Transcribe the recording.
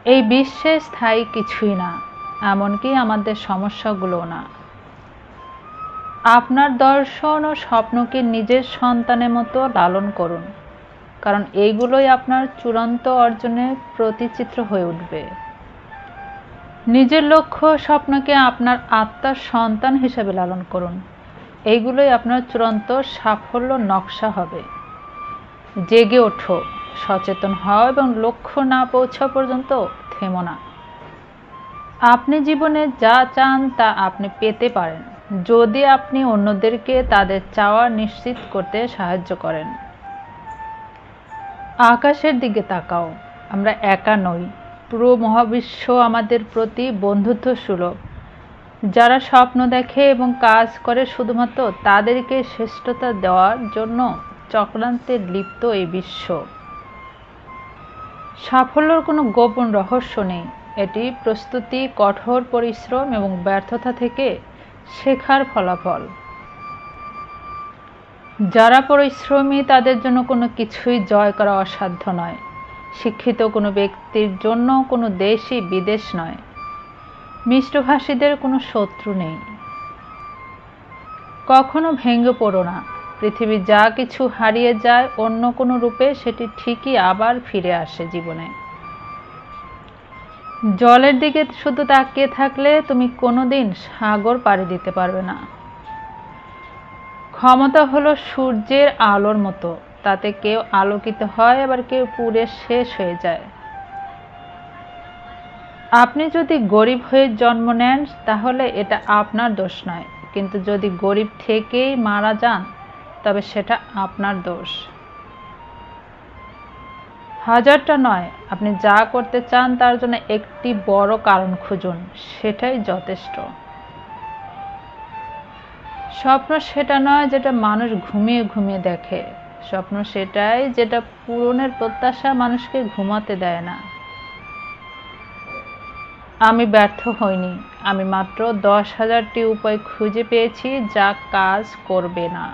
এই বিশ্বে স্থায়ী কিছুই না, এমনকি আমাদের সমস্যাগুলোও না। আপনার দর্শন ও স্বপ্নকে নিজের সন্তানের মতো লালন করুন, কারণ এইগুলোই আপনার চূড়ান্ত অর্জনের প্রতিচিত্র হয়ে উঠবে। নিজের লক্ষ্য স্বপ্নকে আপনার আত্মার সন্তান হিসেবে লালন করুন, এইগুলোই আপনার চূড়ান্ত সাফল্য নকশা হবে। জেগে ওঠো, সচেতন হও এবং লক্ষ্য না পৌঁছানো পর্যন্ত থেমো না। আপনি জীবনে যা চান তা আপনি পেতে পারেন, যদি আপনি অন্যদেরকে তাদের চাওয়া নিশ্চিত করতে সাহায্য করেন। আকাশের দিকে তাকাও, আমরা একা নই। পুরো মহাবিশ্ব আমাদের প্রতি বন্ধুত্ব সুলভ। যারা স্বপ্ন দেখে এবং কাজ করে শুধুমাত্র তাদেরকে শ্রেষ্ঠতা দেওয়ার জন্য চক্রান্তে লিপ্ত এই বিশ্ব। সাফল্যের কোনো গোপন রহস্য নেই, এটি প্রস্তুতি, কঠোর পরিশ্রম এবং ব্যর্থতা থেকে শেখার ফলাফল। যারা পরিশ্রমী তাদের জন্য কোনো কিছুই জয় করা অসাধ্য নয়। শিক্ষিত কোনো ব্যক্তির জন্য কোনো দেশই বিদেশ নয়। মিষ্টভাষীদের কোনো শত্রু নেই। কখনো ভেঙে পড়ো না। পৃথিবী যা কিছু হারিয়ে যায় অন্য কোনো রূপে সেটি ঠিকই আবার ফিরে আসে জীবনে। জলের দিকে শুধু তাকিয়ে থাকলে তুমি কোনোদিন সাগর পাড়ি দিতে পারবে না। ক্ষমতা হলো সূর্যের আলোর মতো, তাতে কেউ আলোকিত হয় আবার কেউ পুড়ে শেষ হয়ে যায়। আপনি যদি গরিব হয়ে জন্ম নেন তাহলে এটা আপনার দোষ নয়, কিন্তু যদি গরিব থেকেই মারা যান তবে সেটা আপনার দোষ। হাজারটা নয়, আপনি যা করতে চান তার জন্য একটি বড় কারণ খুঁজুন, সেটাই যথেষ্ট। স্বপ্ন সেটা নয় যেটা মানুষ ঘুমিয়ে ঘুমিয়ে দেখে, স্বপ্ন সেটাই যেটা পূরণের প্রত্যাশা মানুষকে ঘুমাতে দেয় না। আমি ব্যর্থ হইনি, আমি মাত্র 10,000টি উপায় খুঁজে পেয়েছি যা কাজ করবে না।